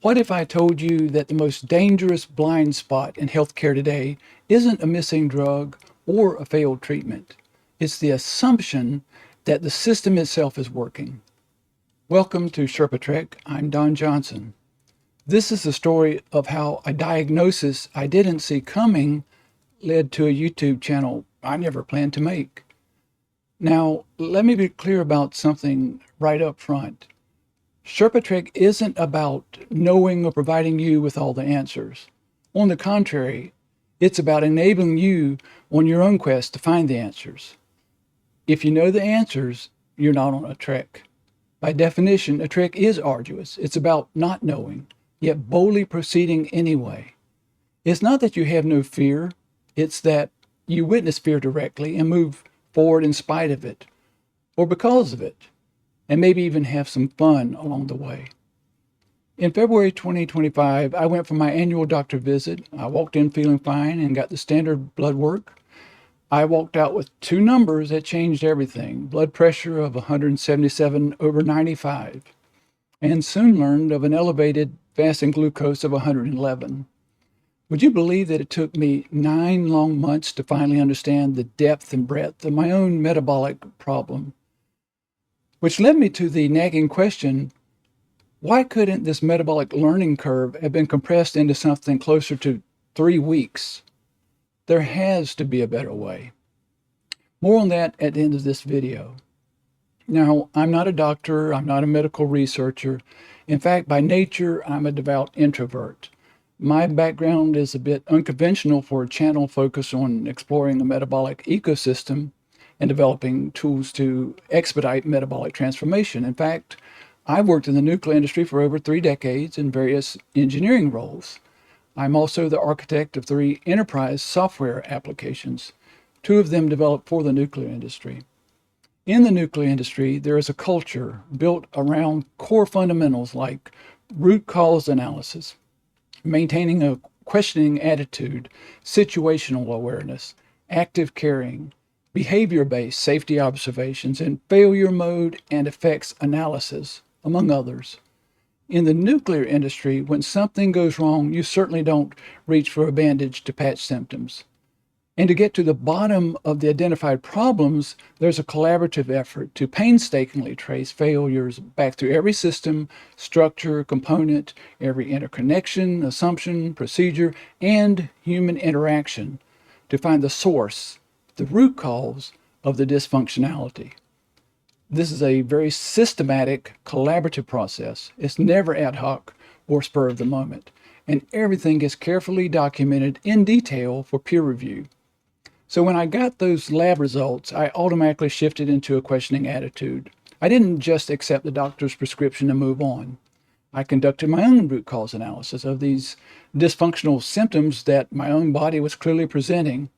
What if I told you that the most dangerous blind spot in healthcare today isn't a missing drug or a failed treatment? It's the assumption that the system itself is working. Welcome to Sherpa Trek. I'm Don Johnson. This is the story of how a diagnosis I didn't see coming led to a YouTube channel I never planned to make. Now, let me be clear about something right up front. Sherpa Trek isn't about knowing or providing you with all the answers. On the contrary, it's about enabling you on your own quest to find the answers. If you know the answers, you're not on a trek. By definition, a trek is arduous. It's about not knowing, yet boldly proceeding anyway. It's not that you have no fear, it's that you witness fear directly and move forward in spite of it, or because of it, and maybe even have some fun along the way. In February 2025, I went for my annual doctor visit. I walked in feeling fine and got the standard blood work. I walked out with two numbers that changed everything: blood pressure of 177/95, and soon learned of an elevated fasting glucose of 111. Would you believe that it took me 9 long months to finally understand the depth and breadth of my own metabolic problem? Which led me to the nagging question, why couldn't this metabolic learning curve have been compressed into something closer to 3 weeks? There has to be a better way. More on that at the end of this video. Now, I'm not a doctor, I'm not a medical researcher. In fact, by nature, I'm a devout introvert. My background is a bit unconventional for a channel focused on exploring the metabolic ecosystem and developing tools to expedite metabolic transformation. In fact, I've worked in the nuclear industry for over 3 decades in various engineering roles. I'm also the architect of 3 enterprise software applications, 2 of them developed for the nuclear industry. In the nuclear industry, there is a culture built around core fundamentals like root cause analysis, maintaining a questioning attitude, situational awareness, active caring, behavior-based safety observations, and failure mode and effects analysis, among others. In the nuclear industry, when something goes wrong, you certainly don't reach for a bandage to patch symptoms. And to get to the bottom of the identified problems, there's a collaborative effort to painstakingly trace failures back through every system, structure, component, every interconnection, assumption, procedure, and human interaction to find the source, the root cause of the dysfunctionality. This is a very systematic, collaborative process. It's never ad hoc or spur of the moment, and everything is carefully documented in detail for peer review. So when I got those lab results, I automatically shifted into a questioning attitude. I didn't just accept the doctor's prescription and move on. I conducted my own root cause analysis of these dysfunctional symptoms that my own body was clearly presenting.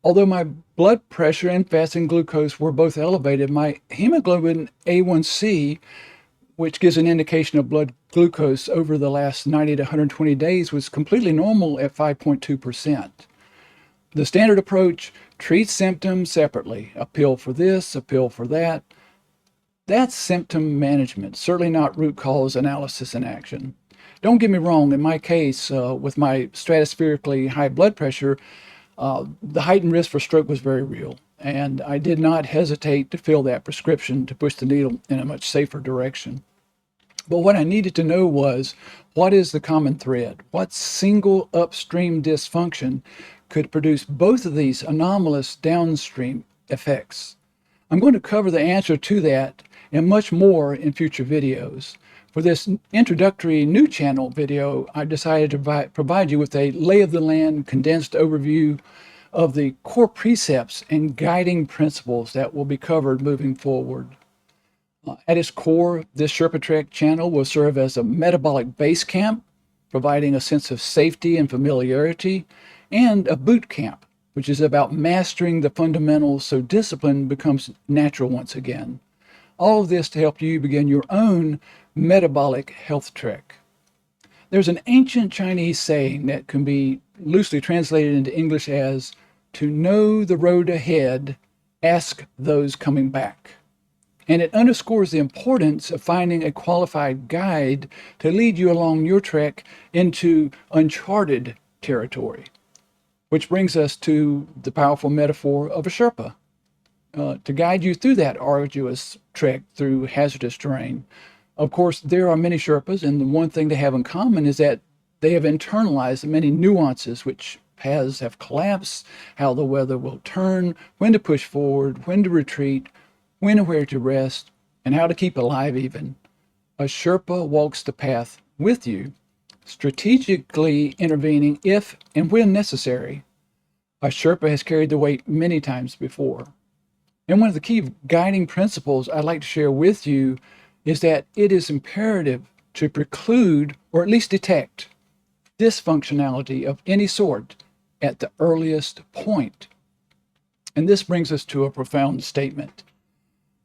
Although my blood pressure and fasting glucose were both elevated, my hemoglobin A1C, which gives an indication of blood glucose over the last 90 to 120 days, was completely normal at 5.2%. The standard approach treats symptoms separately, a pill for this, a pill for that. That's symptom management, certainly not root cause analysis in action. Don't get me wrong, in my case, with my stratospherically high blood pressure, the heightened risk for stroke was very real, and I did not hesitate to fill that prescription to push the needle in a much safer direction. But what I needed to know was, what is the common thread? What single upstream dysfunction could produce both of these anomalous downstream effects? I'm going to cover the answer to that and much more in future videos. For this introductory new channel video, I decided to provide you with a lay of the land condensed overview of the core precepts and guiding principles that will be covered moving forward. At its core, this Sherpa Trek channel will serve as a metabolic base camp, providing a sense of safety and familiarity, and a boot camp, which is about mastering the fundamentals so discipline becomes natural once again. All of this to help you begin your own metabolic health trek. There's an ancient Chinese saying that can be loosely translated into English as, "To know the road ahead, ask those coming back." And it underscores the importance of finding a qualified guide to lead you along your trek into uncharted territory. Which brings us to the powerful metaphor of a Sherpa to guide you through that arduous trek through hazardous terrain. Of course, there are many Sherpas, and the one thing they have in common is that they have internalized many nuances which paths have collapsed, how the weather will turn, when to push forward, when to retreat, when and where to rest, and how to keep alive even. A Sherpa walks the path with you, strategically intervening if and when necessary. A Sherpa has carried the weight many times before. And one of the key guiding principles I'd like to share with you is that it is imperative to preclude or at least detect dysfunctionality of any sort at the earliest point. And this brings us to a profound statement.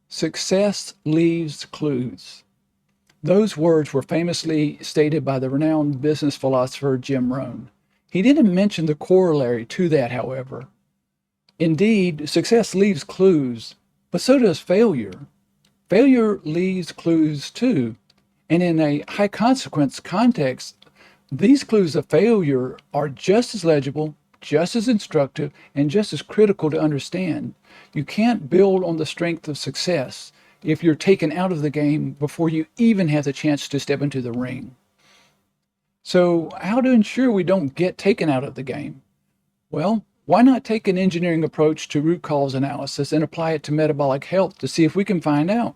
Success leaves clues. Those words were famously stated by the renowned business philosopher Jim Rohn. He didn't mention the corollary to that, however. Indeed, success leaves clues, but so does failure. Failure leaves clues too. And in a high consequence context, these clues of failure are just as legible, just as instructive, and just as critical to understand. You can't build on the strength of success if you're taken out of the game before you even have the chance to step into the ring. So, how to ensure we don't get taken out of the game? Well, why not take an engineering approach to root cause analysis and apply it to metabolic health to see if we can find out?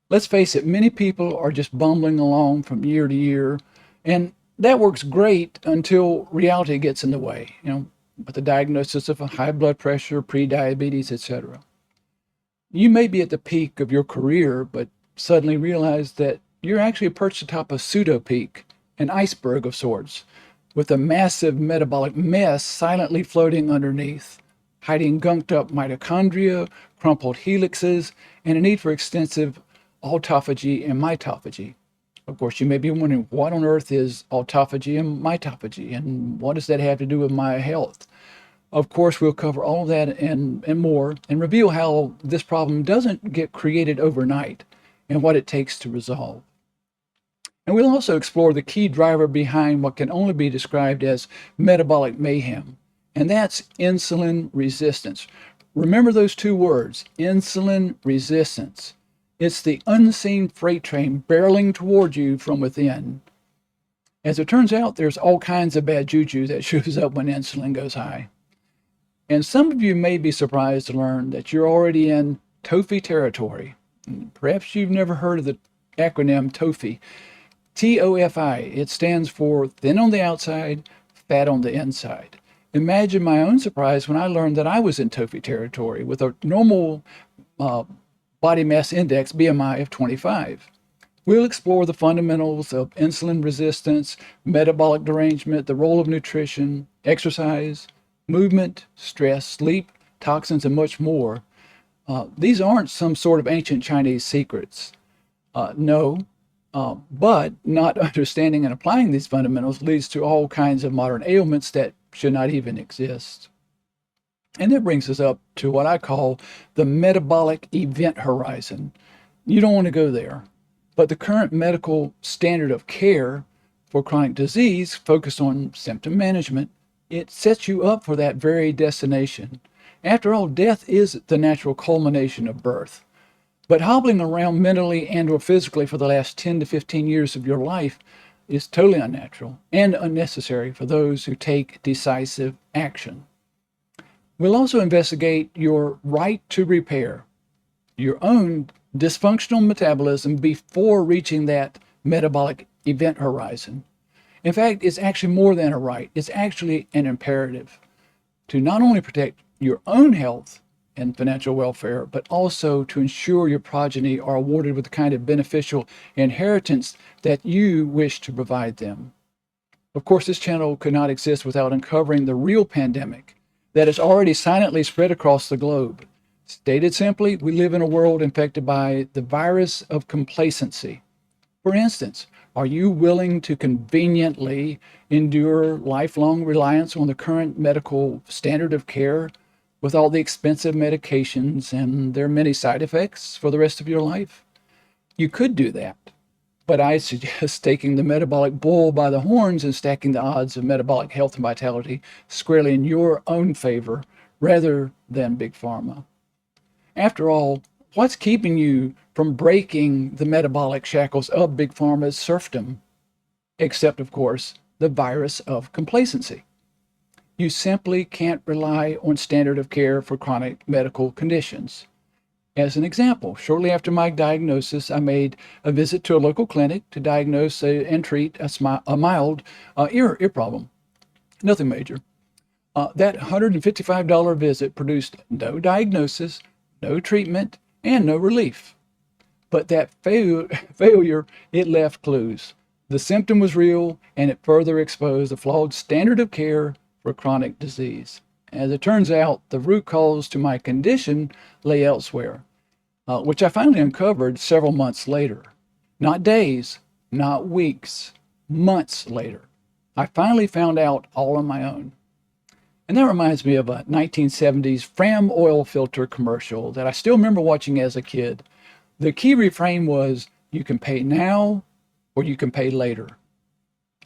Let's face it, many people are just bumbling along from year to year, and that works great until reality gets in the way, with the diagnosis of a high blood pressure, pre-diabetes, etc. You may be at the peak of your career, but suddenly realize that you're actually perched atop a pseudo-peak, an iceberg of sorts, with a massive metabolic mess silently floating underneath, hiding gunked up mitochondria, crumpled helixes, and a need for extensive autophagy and mitophagy. Of course, you may be wondering, what on earth is autophagy and mitophagy, and what does that have to do with my health? Of course, we'll cover all of that and more, and reveal how this problem doesn't get created overnight and what it takes to resolve. And we'll also explore the key driver behind what can only be described as metabolic mayhem, and that's insulin resistance. Remember those two words, insulin resistance. It's the unseen freight train barreling toward you from within. As it turns out, there's all kinds of bad juju that shows up when insulin goes high. And some of you may be surprised to learn that you're already in TOFI territory. Perhaps you've never heard of the acronym TOFI. TOFI. It stands for thin on the outside, fat on the inside. Imagine my own surprise when I learned that I was in TOFI territory with a normal body mass index, BMI, of 25. We'll explore the fundamentals of insulin resistance, metabolic derangement, the role of nutrition, exercise, movement, stress, sleep, toxins, and much more. These aren't some sort of ancient Chinese secrets. No, but not understanding and applying these fundamentals leads to all kinds of modern ailments that should not even exist. And that brings us up to what I call the metabolic event horizon. You don't want to go there. But the current medical standard of care for chronic disease focused on symptom management, it sets you up for that very destination. After all, death is the natural culmination of birth. But hobbling around mentally and or physically for the last 10 to 15 years of your life is totally unnatural and unnecessary for those who take decisive action. We'll also investigate your right to repair your own dysfunctional metabolism before reaching that metabolic event horizon. In fact, it's actually more than a right. It's actually an imperative to not only protect your own health and financial welfare, but also to ensure your progeny are awarded with the kind of beneficial inheritance that you wish to provide them. Of course, this channel could not exist without uncovering the real pandemic that has already silently spread across the globe. Stated simply, we live in a world infected by the virus of complacency. For instance, are you willing to conveniently endure lifelong reliance on the current medical standard of care with all the expensive medications and their many side effects for the rest of your life? You could do that, but I suggest taking the metabolic bull by the horns and stacking the odds of metabolic health and vitality squarely in your own favor rather than Big Pharma. After all, what's keeping you from breaking the metabolic shackles of Big Pharma's serfdom? Except, of course, the virus of complacency. You simply can't rely on standard of care for chronic medical conditions. As an example, shortly after my diagnosis, I made a visit to a local clinic to diagnose and treat a mild ear problem. Nothing major. That $155 visit produced no diagnosis, no treatment, and no relief. But that failure, it left clues. The symptom was real, and it further exposed the flawed standard of care for chronic disease. As it turns out, the root cause to my condition lay elsewhere, which I finally uncovered several months later. Not days, not weeks, months later. I finally found out all on my own. And that reminds me of a 1970s Fram oil filter commercial that I still remember watching as a kid. The key refrain was, you can pay now or you can pay later.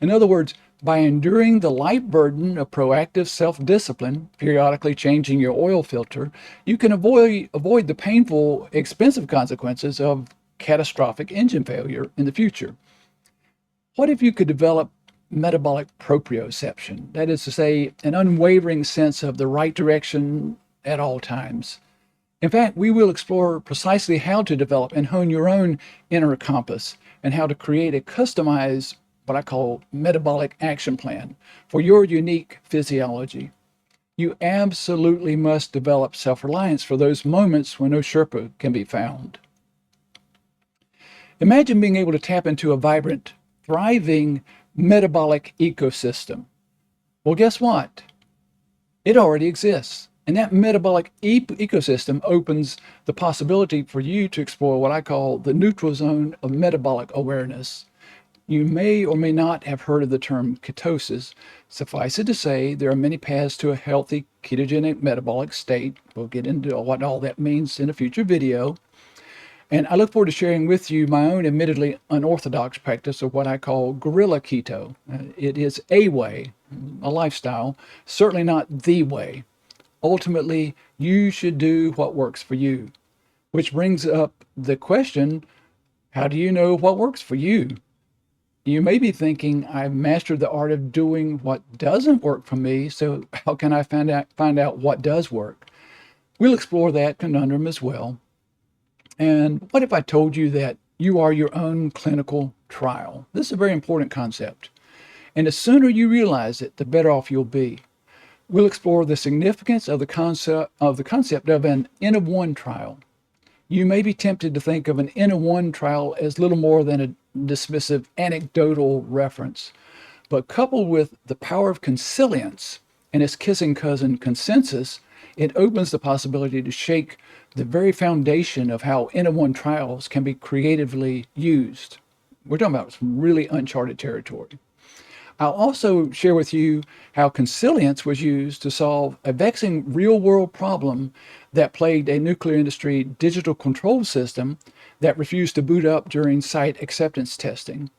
In other words, by enduring the light burden of proactive self-discipline, periodically changing your oil filter, you can avoid the painful, expensive consequences of catastrophic engine failure in the future. What if you could develop metabolic proprioception? That is to say, an unwavering sense of the right direction at all times. In fact, we will explore precisely how to develop and hone your own inner compass and how to create a customized, what I call metabolic action plan for your unique physiology. You absolutely must develop self-reliance for those moments when no Sherpa can be found. Imagine being able to tap into a vibrant, thriving metabolic ecosystem. Well, guess what? It already exists. And that metabolic ecosystem opens the possibility for you to explore what I call the neutral zone of metabolic awareness. You may or may not have heard of the term ketosis. Suffice it to say, there are many paths to a healthy ketogenic metabolic state. We'll get into what all that means in a future video. And I look forward to sharing with you my own admittedly unorthodox practice of what I call guerrilla keto. It is a way, a lifestyle, certainly not the way. Ultimately, you should do what works for you, which brings up the question, how do you know what works for you? You may be thinking, I've mastered the art of doing what doesn't work for me, so how can I find out what does work? We'll explore that conundrum as well. And what if I told you that you are your own clinical trial? This is a very important concept. And the sooner you realize it, the better off you'll be. We'll explore the significance of the concept of an N of 1 trial. You may be tempted to think of an N of 1 trial as little more than a dismissive anecdotal reference, but coupled with the power of consilience and its kissing cousin consensus, it opens the possibility to shake the very foundation of how N of 1 trials can be creatively used. We're talking about some really uncharted territory. I'll also share with you how consilience was used to solve a vexing real-world problem that plagued a nuclear industry digital control system that refused to boot up during site acceptance testing.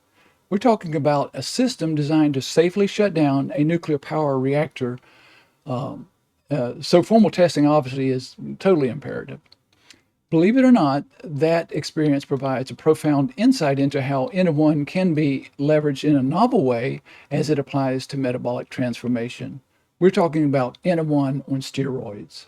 We're talking about a system designed to safely shut down a nuclear power reactor. So formal testing obviously is totally imperative. Believe it or not, that experience provides a profound insight into how N of 1 can be leveraged in a novel way as it applies to metabolic transformation. We're talking about N of 1 on steroids.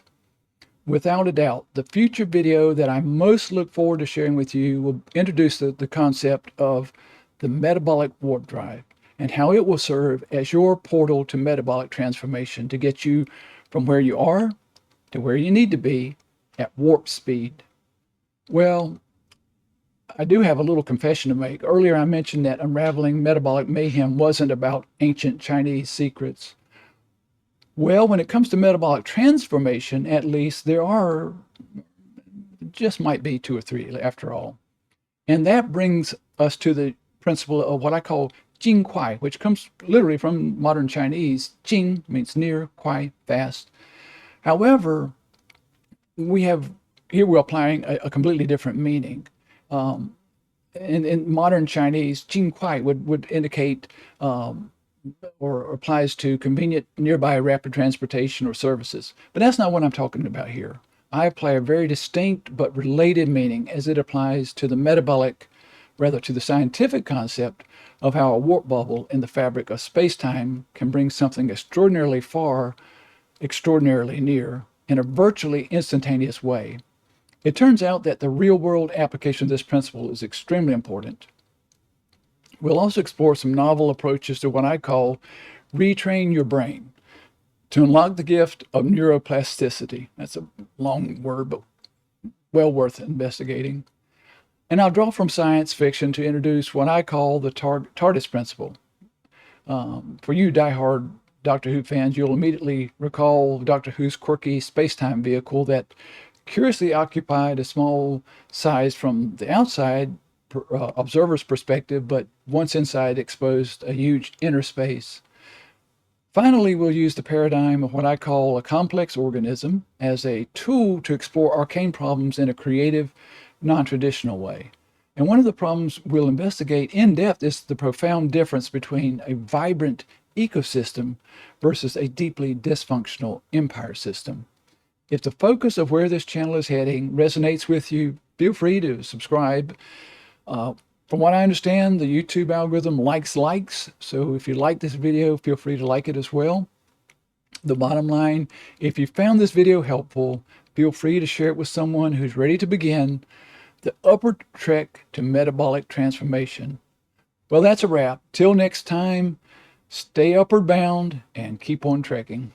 Without a doubt, the future video that I most look forward to sharing with you will introduce the concept of the metabolic warp drive and how it will serve as your portal to metabolic transformation to get you from where you are to where you need to be at warp speed. Well, I do have a little confession to make. Earlier I mentioned that unraveling metabolic mayhem wasn't about ancient Chinese secrets. Well, when it comes to metabolic transformation, at least, there are, just might be 2 or 3 after all. And that brings us to the principle of what I call Jing Kuai, which comes literally from modern Chinese. Jing means near, Kuai, fast. However, we have here we're applying a completely different meaning. In modern Chinese, Jing Kuai would indicate or applies to convenient nearby rapid transportation or services. But that's not what I'm talking about here. I apply a very distinct but related meaning as it applies to the metabolic, rather to the scientific concept of how a warp bubble in the fabric of space-time can bring something extraordinarily far, extraordinarily near, in a virtually instantaneous way. It turns out that the real-world application of this principle is extremely important. We'll also explore some novel approaches to what I call retrain your brain to unlock the gift of neuroplasticity. That's a long word, but well worth investigating. And I'll draw from science fiction to introduce what I call the TARDIS principle. For you diehard Doctor Who fans, you'll immediately recall Doctor Who's quirky space-time vehicle that curiously occupied a small size from the outside observer's perspective, but once inside exposed a huge inner space. Finally, we'll use the paradigm of what I call a complex organism as a tool to explore arcane problems in a creative, non-traditional way. And one of the problems we'll investigate in depth is the profound difference between a vibrant ecosystem versus a deeply dysfunctional empire system. If the focus of where this channel is heading resonates with you, feel free to subscribe. From what I understand, the YouTube algorithm likes, so if you like this video, feel free to like it as well. The bottom line, if you found this video helpful, feel free to share it with someone who's ready to begin the upward trek to metabolic transformation. Well, that's a wrap. Till next time, stay upward bound and keep on trekking.